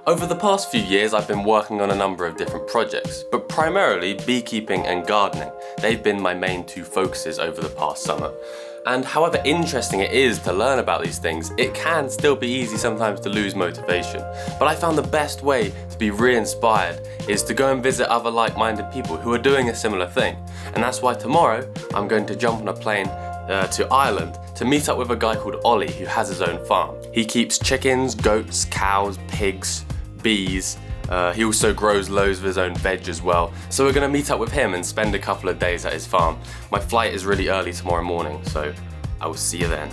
Over the past few years, I've been working on a number of different projects, but primarily beekeeping and gardening. They've been my main two focuses over the past summer. And however interesting it is to learn about these things, it can still be easy sometimes to lose motivation. But I found the best way to be re-inspired is to go and visit other like-minded people who are doing a similar thing. And that's why tomorrow, I'm going to jump on a plane to Ireland to meet up with a guy called Ollie who has his own farm. He keeps chickens, goats, cows, pigs, bees. He also grows loads of his own veg as well. So we're going to meet up with him and spend a couple of days at his farm. My flight is really early tomorrow morning, so I will see you then.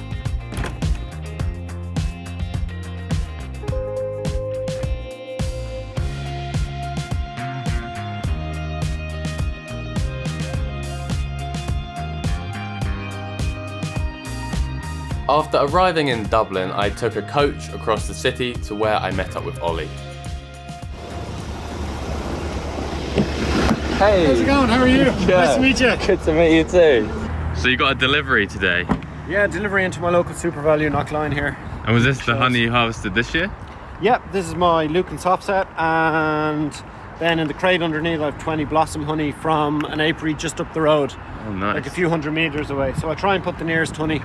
After arriving in Dublin, I took a coach across the city to where I met up with Ollie. Hey! How's it going? How are you? Good. Nice to meet you. Good to meet you too. So you got a delivery today? Yeah, delivery into my local Super Value Knockline here. And was this the honey you harvested this year? Yep, this is my Lucan soft set, and then in the crate underneath I have 20 blossom honey from an apiary just up the road. Oh, nice. Like a few hundred metres away. So I try and put the nearest honey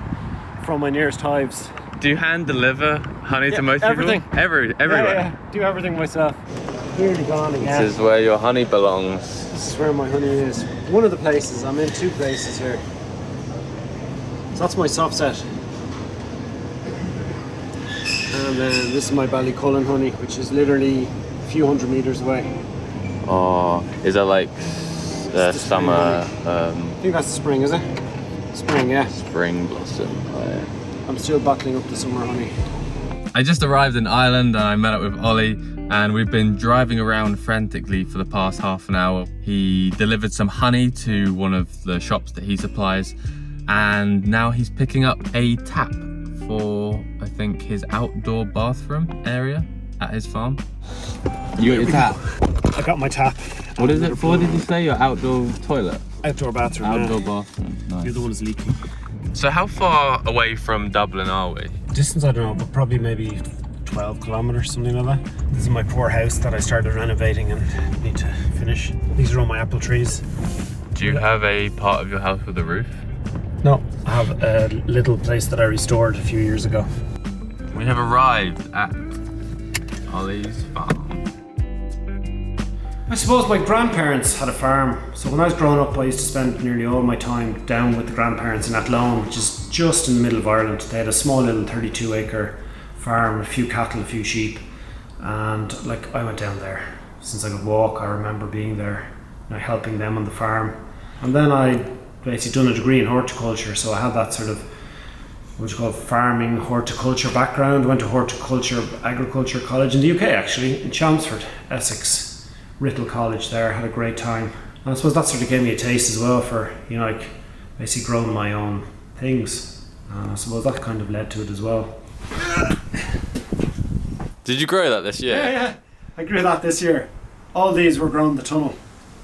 from my nearest hives. Do you hand deliver honey to most everything. people? Everywhere? Yeah, do everything myself. Nearly gone again. This is where your honey belongs. This is where my honey is. One of the places. I'm in two places here. So that's my soft set. And then this is my Ballycullen honey, which is literally a few hundred metres away. Oh, is that like summer? I think that's the spring, is it? Spring, yeah. Spring blossom. Oh, yeah. I'm still bottling up the summer honey. I just arrived in Ireland and I met up with Ollie, and we've been driving around frantically for the past half an hour. He delivered some honey to one of the shops that he supplies, and now he's picking up a tap for, I think, his outdoor bathroom area at his farm. You got your tap? I got my tap. What is it for, did you say? Your outdoor toilet? Outdoor bathroom. Outdoor bathroom, nice. The other one is leaking. So how far away from Dublin are we? Distance, I don't know, but probably maybe 12 kilometres, something like that. This is my poor house that I started renovating and need to finish. These are all my apple trees. Do you have a part of your house with a roof? No, I have a little place that I restored a few years ago. We have arrived at Ollie's farm. I suppose my grandparents had a farm, so when I was growing up I used to spend nearly all my time down with the grandparents in Athlone, which is just in the middle of Ireland. They had a small little 32-acre farm, a few cattle, a few sheep, and like I went down there. Since I could walk, I remember being there, helping them on the farm. And then I basically done a degree in horticulture, so I had that sort of what you call farming horticulture background. I went to horticulture agriculture college in the UK, actually, in Chelmsford, Essex. Writtle College there, had a great time. And I suppose that sort of gave me a taste as well for, like basically growing my own things. And I suppose that kind of led to it as well. Did you grow that this year? Yeah. I grew that this year. All these were grown in the tunnel.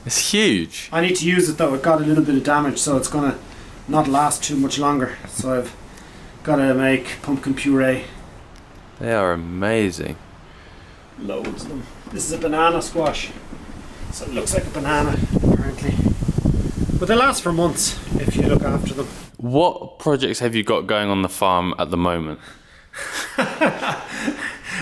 It's huge. I need to use it though. It got a little bit of damage, so it's gonna not last too much longer. So I've got to make pumpkin puree. They are amazing. Loads of them. This is a banana squash, so it looks like a banana apparently, but they last for months if you look after them. What projects have you got going on the farm at the moment? I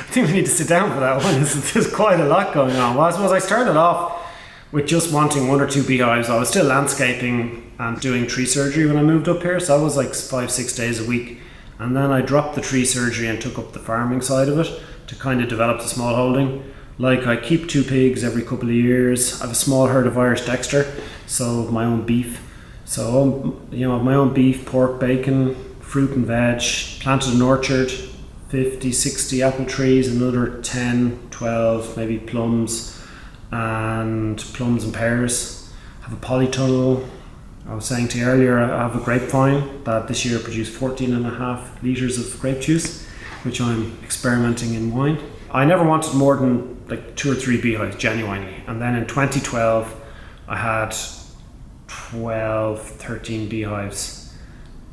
think we need to sit down for that one. There's quite a lot going on. Well, I suppose I started off with just wanting 1 or 2 beehives. I was still landscaping and doing tree surgery when I moved up here, so I was like 5-6 days a week, and then I dropped the tree surgery and took up the farming side of it to kind of develop the small holding. Like I keep 2 pigs every couple of years. I have a small herd of Irish Dexter, so my own beef. So my own beef, pork, bacon, fruit and veg. Planted an orchard, 50, 60 apple trees, another 10, 12, maybe plums and pears. Have a polytunnel. I was saying to you earlier, I have a grapevine that this year produced 14.5 litres of grape juice, which I'm experimenting in wine. I never wanted more than like 2 or 3 beehives, genuinely. And then in 2012, I had 12, 13 beehives.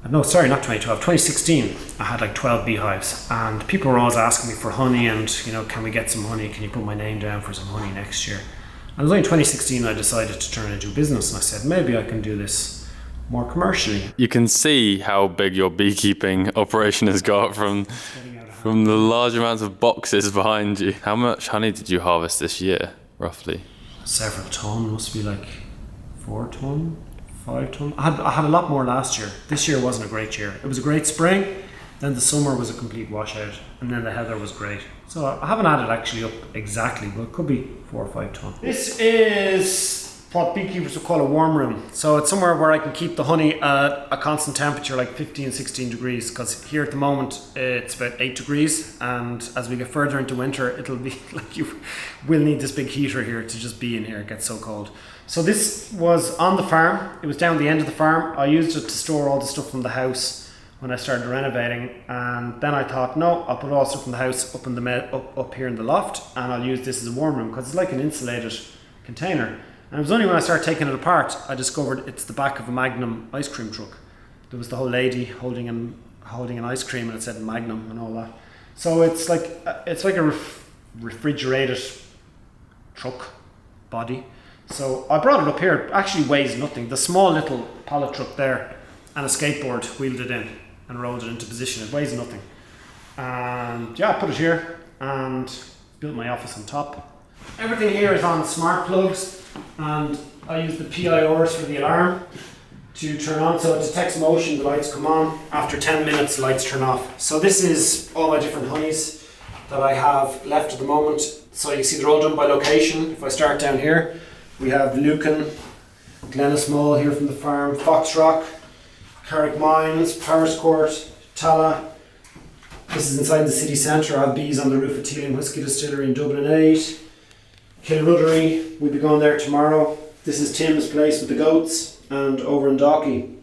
no, sorry, not 2012, 2016, I had like 12 beehives, and people were always asking me for honey, and can we get some honey? Can you put my name down for some honey next year? And it was only in 2016 I decided to turn into a business, and I said, maybe I can do this more commercially. You can see how big your beekeeping operation has got from the large amounts of boxes behind you. How much honey did you harvest this year, roughly? Several ton, must be like 4 ton, 5 ton. I had a lot more last year. This year wasn't a great year. It was a great spring, then the summer was a complete washout, and then the heather was great. So I haven't added actually up exactly, but it could be 4 or 5 ton. This is what beekeepers would call a warm room. So it's somewhere where I can keep the honey at a constant temperature, like 15, 16 degrees, because here at the moment it's about 8 degrees, and as we get further into winter, it'll be like you will need this big heater here to just be in here. It gets so cold. So this was on the farm. It was down the end of the farm. I used it to store all the stuff from the house when I started renovating, and then I thought, no, I'll put all the stuff from the house up in the up here in the loft, and I'll use this as a warm room because it's like an insulated container. And it was only when I started taking it apart I discovered it's the back of a Magnum ice cream truck. There was the whole lady holding an ice cream, and it said Magnum and all that. So it's like a refrigerated truck body. So I brought it up here. It actually weighs nothing. The small little pallet truck there and a skateboard wheeled it in and rolled it into position. It weighs nothing. And yeah, I put it here and built my office on top. Everything here is on smart plugs, and I use the PIRs for the alarm to turn on, so it detects motion, the lights come on. After 10 minutes the lights turn off. So this is all my different honeys that I have left at the moment. So you see they're all done by location. If I start down here, we have Lucan, Glennismole here from the farm, Foxrock, Carrick Mines, Paris Court, Tala. This is inside the city centre. I have bees on the roof of Teeling Whisky Distillery in Dublin 8. Kilruddery, we'll be going there tomorrow. This is Tim's place with the goats, and over in Docky.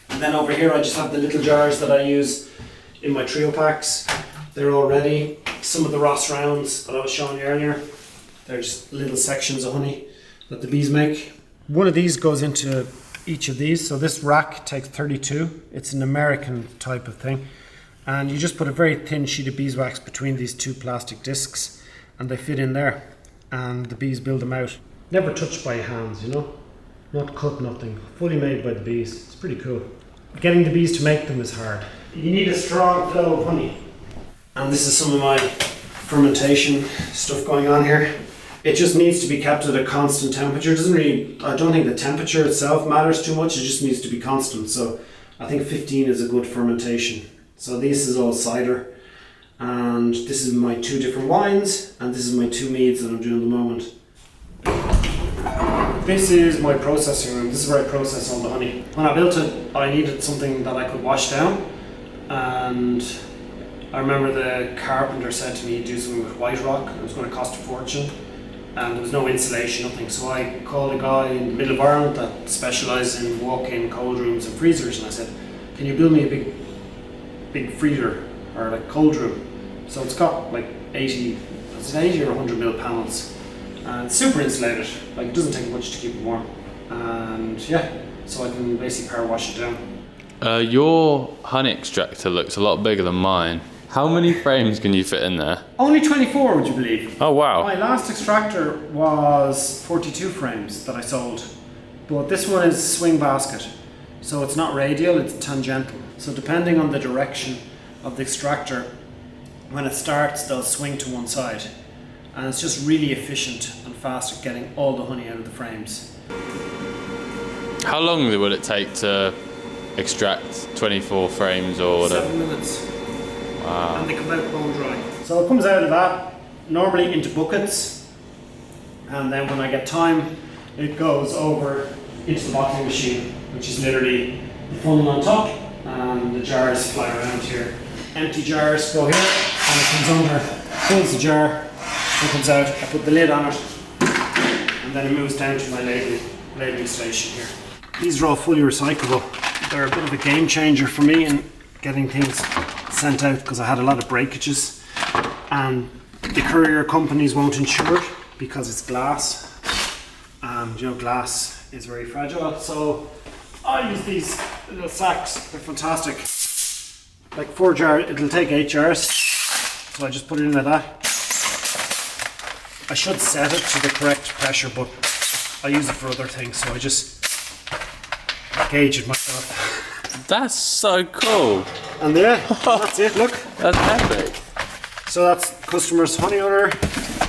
And then over here I just have the little jars that I use in my trio packs. They're all ready. Some of the Ross rounds that I was showing you earlier, they're just little sections of honey that the bees make. One of these goes into each of these. So this rack takes 32. It's an American type of thing. And you just put a very thin sheet of beeswax between these two plastic discs, and they fit in there. And the bees build them out. Never touched by hands, not cut, nothing. Fully made by the bees. It's pretty cool. Getting the bees to make them is hard. You need a strong flow of honey. And this is some of my fermentation stuff going on here. It just needs to be kept at a constant temperature. I don't think the temperature itself matters too much. It just needs to be constant. So I think 15 is a good fermentation. So this is all cider. And this is my 2 different wines, and this is my 2 meads that I'm doing at the moment. This is my processing room. This is where I process all the honey. When I built it, I needed something that I could wash down, and I remember the carpenter said to me he'd do something with white rock. It was going to cost a fortune, and there was no insulation, nothing. So I called a guy in the middle of Ireland that specialises in walk-in cold rooms and freezers, and I said, can you build me a big freezer or like cold room? So it's got like 80 or 100 mil panels, and it's super insulated. Like it doesn't take much to keep it warm, and yeah, so I can basically power wash it down. Your honey extractor looks a lot bigger than mine. How many frames can you fit in there? Only 24, would you believe? Oh wow. My last extractor was 42 frames that I sold, but this one is swing basket, so it's not radial, it's tangential. So depending on the direction of the extractor, when it starts, they'll swing to one side, and it's just really efficient and fast at getting all the honey out of the frames. How long will it take to extract 24 frames or whatever? 7 minutes. Wow. And they come out bone dry. So it comes out of that, normally into buckets, and then when I get time, it goes over into the bottling machine, which is literally the funnel on top, and the jars fly around here. Empty jars go here, and it comes under, fills the jar, it comes out, I put the lid on it, and then it moves down to my labelling station here. These are all fully recyclable. They're a bit of a game changer for me in getting things sent out, because I had a lot of breakages, and the courier companies won't insure it because it's glass, and glass is very fragile. So I use these little sacks. They're fantastic. Like 4 jars, it'll take 8 jars. So I just put it in like that. I should set it to the correct pressure, but I use it for other things, so I just gauge it myself. That's so cool. And yeah, that's it, look. That's epic. So that's customers' honey honor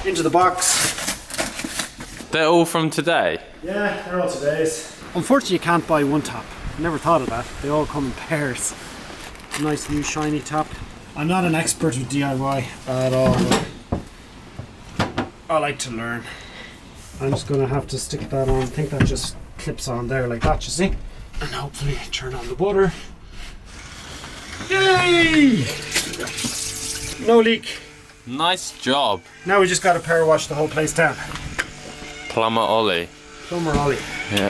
into the box. They're all from today? Yeah, they're all today's. Unfortunately, you can't buy one tap. I never thought of that. They all come in pairs. Nice new shiny tap. I'm not an expert with DIY at all, but I like to learn. I'm just going to have to stick that on. I think that just clips on there like that, you see? And hopefully turn on the water. Yay! No leak. Nice job. Now we just got to power wash the whole place down. Plumber Ollie. Plumber Ollie. Yeah.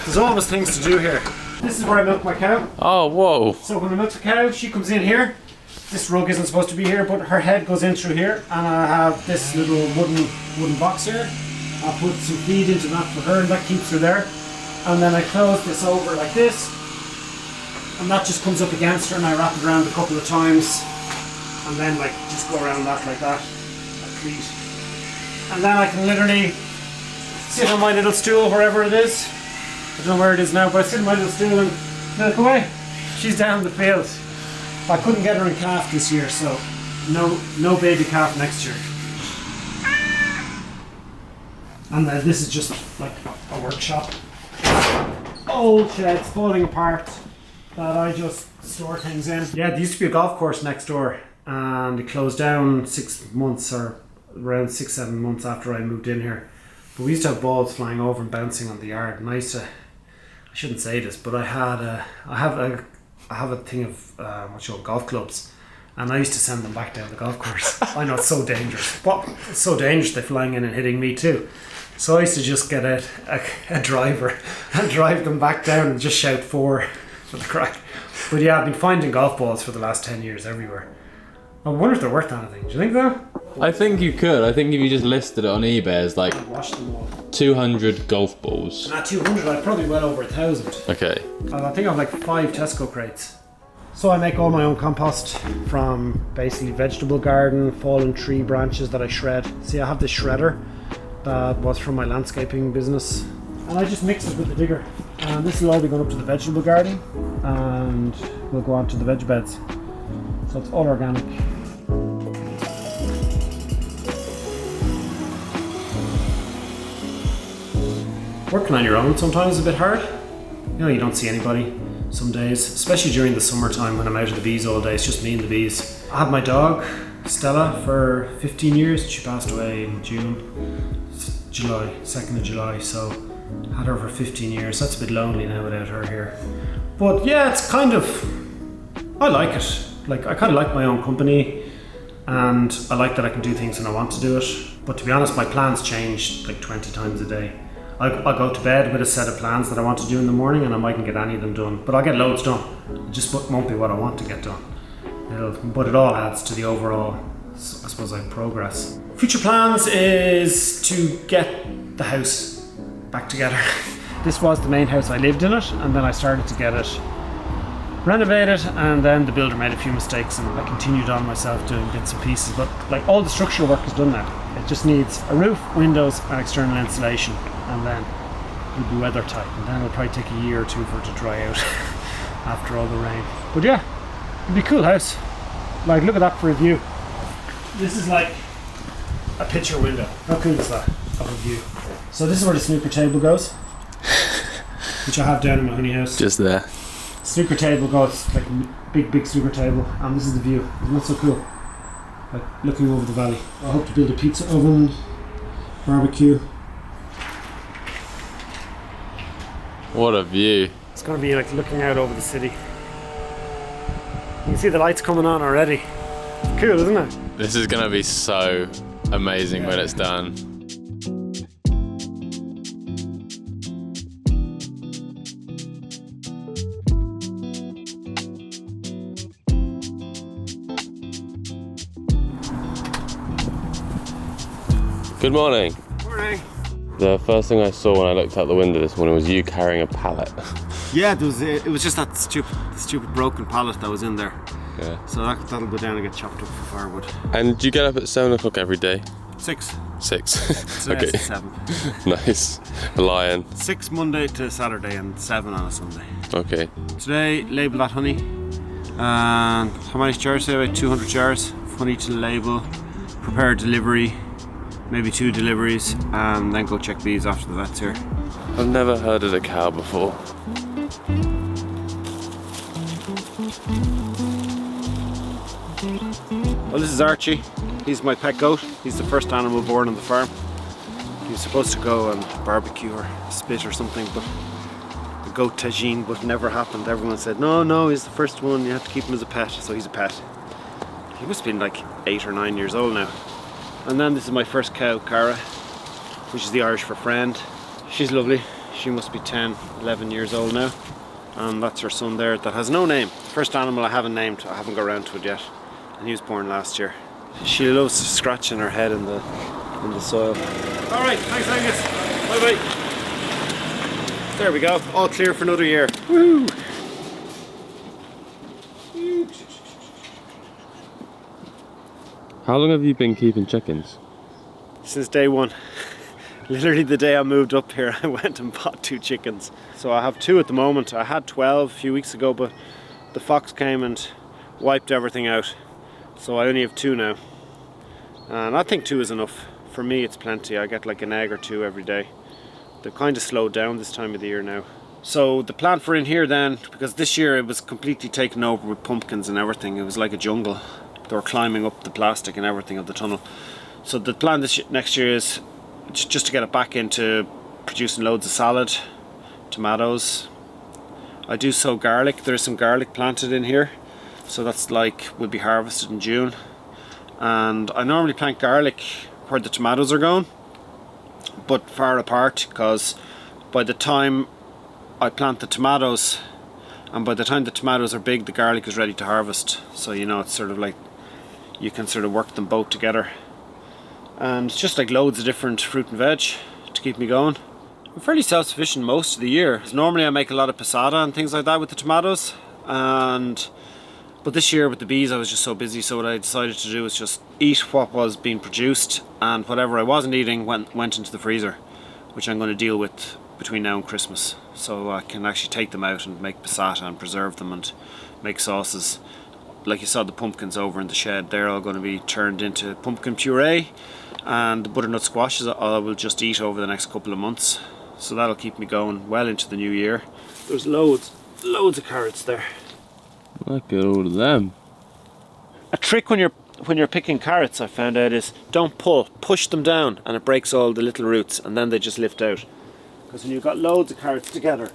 There's always things to do here. This is where I milk my cow. Oh, whoa. So when I milk the cow, she comes in here. This rug isn't supposed to be here, but her head goes in through here, and I have this little wooden box here. I put some feed into that for her, and that keeps her there. And then I close this over like this, and that just comes up against her, and I wrap it around a couple of times, and then like just go around that like that, like feet. And then I can literally sit on my little stool wherever it is. I don't know where it is now, but I sit on my little stool and milk away. She's down the field. I couldn't get her in calf this year, so no baby calf next year. And then this is just like a workshop. Old sheds falling apart that I just store things in. Yeah, there used to be a golf course next door, and it closed down 6 months or around 6-7 months after I moved in here. But we used to have balls flying over and bouncing on the yard, and I shouldn't say this, but I have a thing of golf clubs, and I used to send them back down the golf course. I know it's so dangerous, but it's so dangerous they're flying in and hitting me too. So I used to just get a driver and drive them back down and just shout for the crack. But yeah, I've been finding golf balls for the last 10 years everywhere. I wonder if they're worth anything. Do you think so? I think you could. I think if you just listed it on eBay as like Wash them all. 200 golf balls. Not 200, I'd probably well over 1,000. Okay. I think I have like 5 Tesco crates. So I make all my own compost from basically vegetable garden, fallen tree branches that I shred. See, I have this shredder that was from my landscaping business, and I just mix it with the digger. And this will all be going up to the vegetable garden, and we'll go on to the veg beds. So it's all organic. Working on your own sometimes is a bit hard. You know, you don't see anybody some days, especially during the summertime when I'm out of the bees all day. It's just me and the bees. I had my dog, Stella, for 15 years. She passed away in June, July, 2nd of July. So I had her for 15 years. That's a bit lonely now without her here. But yeah, it's kind of, I like it. Like, I kind of like my own company, and I like that I can do things when I want to do it. But to be honest, my plans change like 20 times a day. I'll go to bed with a set of plans that I want to do in the morning, and I mightn't get any of them done, but I'll get loads done. It just won't be what I want to get done. But it all adds to the overall, I suppose, like, progress. Future plans is to get the house back together. This was the main house. I lived in it, and then I started to get it renovated, and then the builder made a few mistakes, and I continued on myself doing bits and pieces. But like, all the structural work is done now. It just needs a roof, windows, and external insulation, and then it'll be weather tight, and then it'll probably take a year or two for it to dry out after all the rain. But yeah, it'll be a cool house. Like, look at that for a view. This is like a picture window. How cool is that of a view? So this is where the snooker table goes, which I have down in my honey house. Just there. Snooker table goes like big snooker table, and this is the view. Isn't that so cool? Like, looking over the valley. I hope to build a pizza oven, barbecue. What a view. It's going to be like looking out over the city. You can see the lights coming on already. It's cool, isn't it? This is going to be so amazing when it's done. Good morning. Morning. The first thing I saw when I looked out the window this morning was you carrying a pallet. Yeah, it was just that stupid broken pallet that was in there. Yeah. So that'll go down and get chopped up for firewood. And do you get up at 7 o'clock every day? 6. 6. Okay. Okay. 7. Nice. A lion. 6 Monday to Saturday and 7 on a Sunday. Okay. Today, label that honey. And how many jars? About 200 jars of honey to label. Prepare delivery, maybe 2 deliveries, and then go check bees after the vet's here. I've never heard of a cow before. Well, this is Archie. He's my pet goat. He's the first animal born on the farm. He was supposed to go and barbecue or spit or something, but the goat tagine, but never happened. Everyone said, no, he's the first one. You have to keep him as a pet. So he's a pet. He must have been like 8 or 9 years old now. And then this is my first cow, Cara, which is the Irish for friend. She's lovely. She must be 10, 11 years old now. And that's her son there that has no name. First animal I haven't named. I haven't got around to it yet. And he was born last year. She loves scratching her head in the soil. All right, thanks Angus. Bye bye. There we go. All clear for another year. Woo! How long have you been keeping chickens? Since day one. Literally the day I moved up here, I went and bought 2 chickens. So I have 2 at the moment. I had 12 a few weeks ago, but the fox came and wiped everything out. So I only have 2 now. And I think 2 is enough. For me, it's plenty. I get like an egg or 2 every day. They've kind of slowed down this time of the year now. So the plan for in here then, because this year it was completely taken over with pumpkins and everything. It was like a jungle. They were climbing up the plastic and everything of the tunnel. So the plan next year is just to get it back into producing loads of salad, tomatoes. I do sow garlic. There's some garlic planted in here. So that's like, will be harvested in June. And I normally plant garlic where the tomatoes are going, but far apart, because by the time I plant the tomatoes, and by the time the tomatoes are big, the garlic is ready to harvest. So you know, it's sort of like you can sort of work them both together. And it's just like loads of different fruit and veg to keep me going. I'm fairly self-sufficient most of the year. Normally I make a lot of passata and things like that with the tomatoes, but this year with the bees I was just so busy, so what I decided to do was just eat what was being produced, and whatever I wasn't eating went into the freezer, which I'm going to deal with between now and Christmas. So I can actually take them out and make passata and preserve them and make sauces. Like you saw the pumpkins over in the shed, they're all going to be turned into pumpkin puree, and the butternut squashes I will just eat over the next couple of months. So that'll keep me going well into the new year. There's loads of carrots there. Look at all of them. A trick when you're picking carrots, I found out, is don't push them down, and it breaks all the little roots, and then they just lift out. Because when you've got loads of carrots together,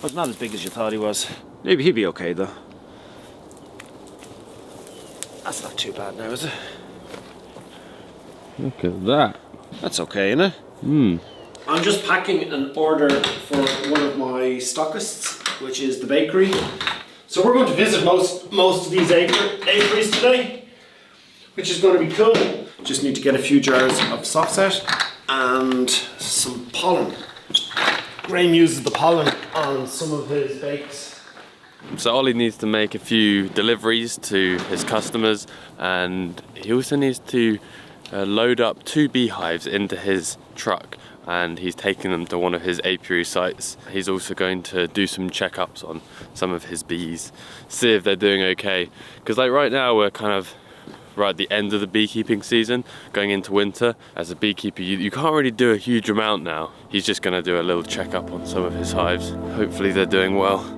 but not as big as you thought he was. Maybe he'd be okay though. That's not too bad now, is it? Look at that. That's okay, isn't it? I'm just packing an order for one of my stockists, which is the bakery. So we're going to visit most of these apiaries today, which is going to be cool. Just need to get a few jars of soft set and some pollen. Graham uses the pollen on some of his bakes. So Ollie needs to make a few deliveries to his customers, and he also needs to load up 2 beehives into his truck, and he's taking them to one of his apiary sites. He's also going to do some checkups on some of his bees, see if they're doing okay, because like right now we're kind of right at the end of the beekeeping season, going into winter. As a beekeeper you can't really do a huge amount now. He's just going to do a little checkup on some of his hives. Hopefully they're doing well.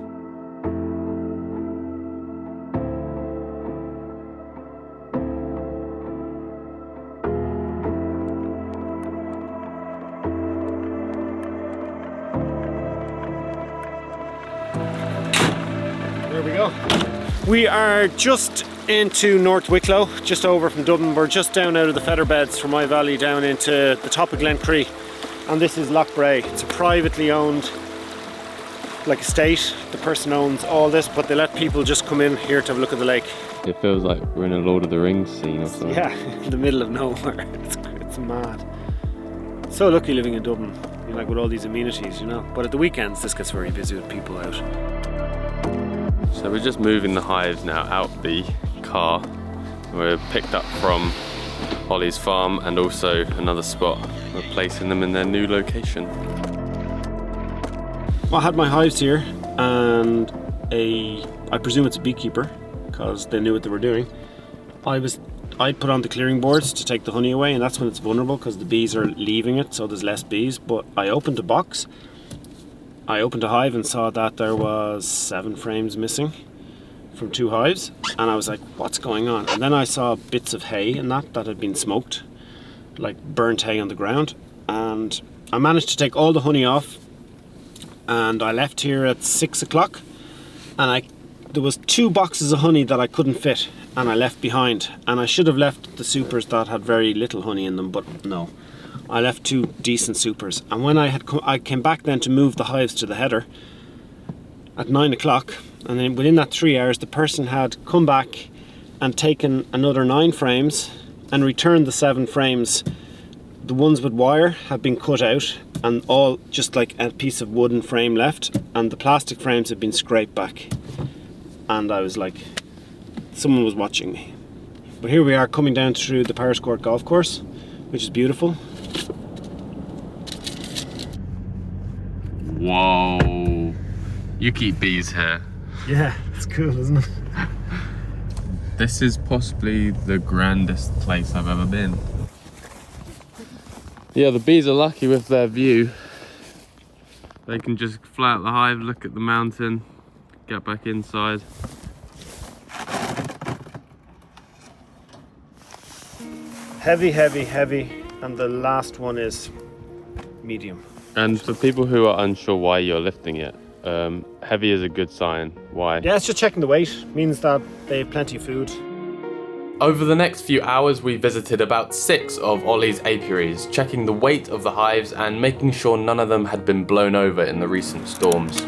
There we go. We are just into North Wicklow, just over from Dublin. We're just down out of the feather beds from my valley down into the top of Glencree, and this is Loch Bray. It's a privately owned like estate. The person owns all this, but they let people just come in here to have a look at the lake. It feels like we're in a Lord of the Rings scene or something. Yeah, in the middle of nowhere. It's mad. So lucky living in Dublin. You know, like with all these amenities, you know. But at the weekends, this gets very busy with people out. So we're just moving the hives now out the car. We're picked up from Ollie's farm and also another spot. We're placing them in their new location. Well, I had my hives here, and I presume it's a beekeeper, because they knew what they were doing. I put on the clearing boards to take the honey away, and that's when it's vulnerable because the bees are leaving it, so there's less bees. But I opened a box, I opened a hive and saw that there was 7 frames missing from 2 hives, and I was like, what's going on? And then I saw bits of hay and that had been smoked, like burnt hay on the ground, and I managed to take all the honey off, and I left here at 6 o'clock, and there was 2 boxes of honey that I couldn't fit, and I left behind, and I should have left the supers that had very little honey in them, but no, I left 2 decent supers. And when I came back then to move the hives to the header at 9 o'clock, and then within that 3 hours the person had come back and taken another 9 frames and returned the 7 frames. The ones with wire had been cut out and all just like a piece of wooden frame left, and the plastic frames had been scraped back. And I was like, someone was watching me. But here we are coming down through the Parish Court golf course, which is beautiful. Whoa, you keep bees here. Yeah, it's cool, isn't it? This is possibly the grandest place I've ever been. Yeah, the bees are lucky with their view. They can just fly out the hive, look at the mountain, get back inside. Heavy, heavy, heavy, and the last one is medium. And for people who are unsure why you're lifting it, heavy is a good sign. Why? Yeah, it's just checking the weight. Means that they have plenty of food. Over the next few hours, we visited about 6 of Ollie's apiaries, checking the weight of the hives and making sure none of them had been blown over in the recent storms.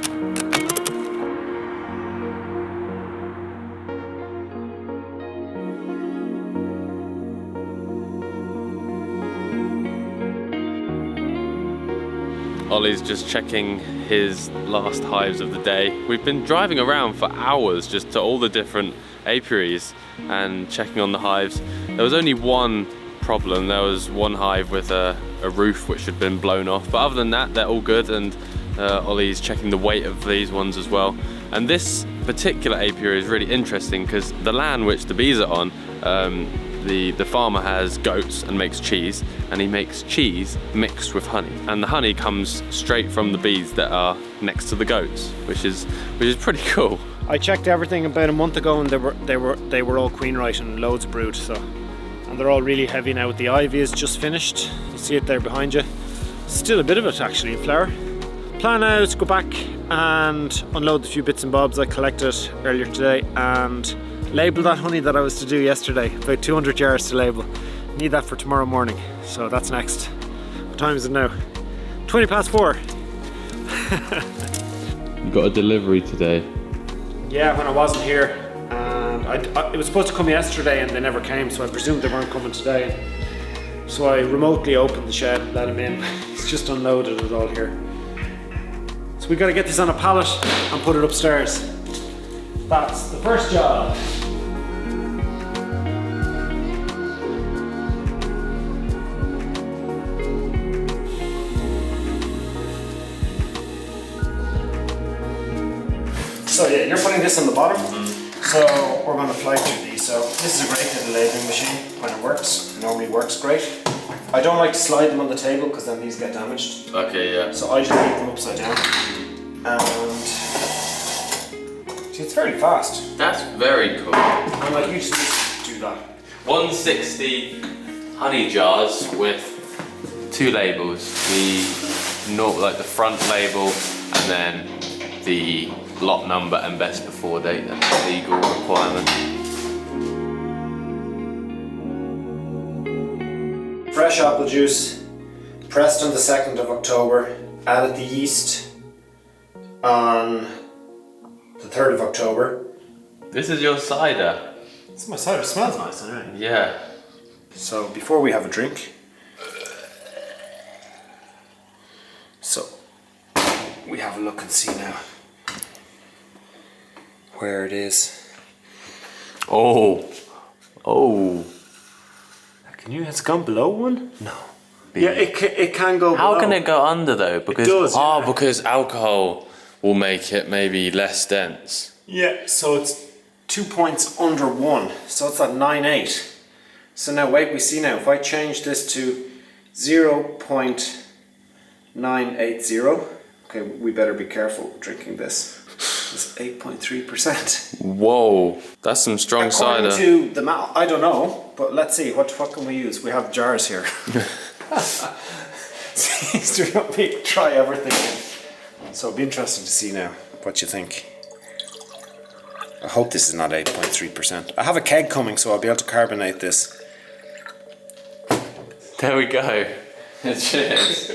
Ollie's just checking his last hives of the day. We've been driving around for hours just to all the different apiaries and checking on the hives. There was only one problem. There was one hive with a roof which had been blown off, but other than that they're all good, and Ollie's checking the weight of these ones as well. And this particular apiary is really interesting because the land which the bees are on, the farmer has goats and makes cheese, and he makes cheese mixed with honey, and the honey comes straight from the bees that are next to the goats, which is pretty cool. I checked everything about a month ago, and they were all queen right and loads of brood. So, and they're all really heavy now. The ivy is just finished. You see it there behind you. Still a bit of it actually in flower. Plan now to go back and unload the few bits and bobs I collected earlier today and label that honey that I was to do yesterday. About 200 jars to label. Need that for tomorrow morning. So that's next. What time is it now? 20 past 4. You got a delivery today. Yeah, when I wasn't here, and it was supposed to come yesterday and they never came, so I presumed they weren't coming today. So I remotely opened the shed, let him in. He's just unloaded it all here. So we got to get this on a pallet and put it upstairs. That's the first job. So yeah, you're putting this on the bottom. So we're going to fly through these. So this is a great little labelling machine when it works. It normally works great. I don't like to slide them on the table because then these get damaged. Okay, yeah. So I just leave them upside down. And see, it's very fast. That's very cool. And like you just do that. 160 honey jars with 2 labels. Like the front label and then the lot number and best before date. That's a legal requirement. Fresh apple juice, pressed on the 2nd of October, added the yeast on the 3rd of October. This is your cider. This is my cider, it smells nice anyway. Yeah. So before we have a drink, have a look and see now where it is. Oh. It's gone below 1? No. Yeah, it can go How below. can it go under though? Because does, yeah. because alcohol will make it maybe less dense. Yeah, so it's 2 points under 1. So it's at 9.8. So now wait, we see now, if I change this to 0.980, okay, we better be careful drinking this. It's 8.3%. Whoa, that's some strong cider. According to the map, I don't know, but let's see, what can we use? We have jars here. Seems to want me to try everything. So it'll be interesting to see now what you think. I hope this is not 8.3%. I have a keg coming, so I'll be able to carbonate this. There we go. Cheers.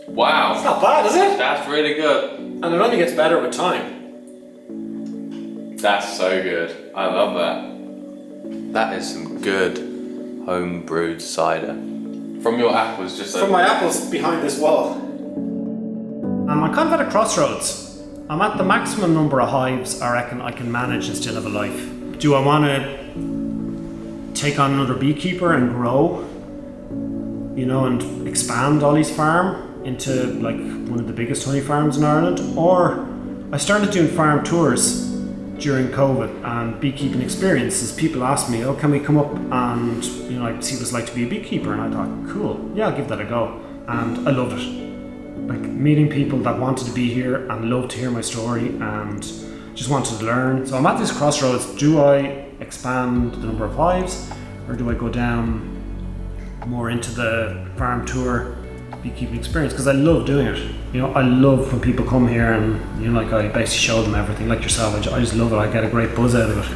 Wow. It's not bad, is it? That's really good. And it only gets better with time. That's so good. I love that. That is some good home brewed cider. From your apples, just From my apples behind this wall. I'm kind of at a crossroads. I'm at the maximum number of hives I reckon I can manage and still have a life. Do I want to take on another beekeeper and grow, and expand Ollie's farm into like one of the biggest honey farms in Ireland? Or I started doing farm tours during COVID and beekeeping experiences. People asked me, can we come up and like see what it's like to be a beekeeper? And I thought, cool, yeah, I'll give that a go. And I loved it. Like meeting people that wanted to be here and loved to hear my story and just wanted to learn. So I'm at this crossroads. Do I expand the number of hives, or do I go down more into the farm tour beekeeping experience? Because I love doing it. I love when people come here and like I basically show them everything, like yourself. I just love it. I get a great buzz out of it.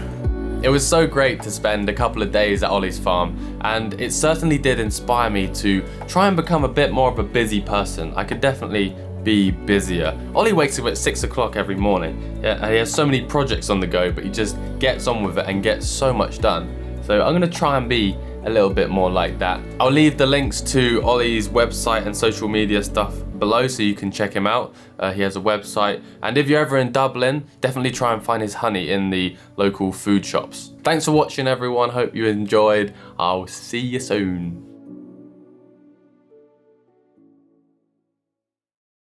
It was so great to spend a couple of days at Ollie's farm, and it certainly did inspire me to try and become a bit more of a busy person. I could definitely be busier. Ollie wakes up at 6 o'clock every morning. Yeah, he has so many projects on the go, but he just gets on with it and gets so much done. So I'm gonna try and be a little bit more like that. I'll leave the links to Ollie's website and social media stuff below so you can check him out. He has a website, and if you're ever in Dublin, definitely try and find his honey in the local food shops. Thanks for watching everyone, hope you enjoyed. I'll see you soon.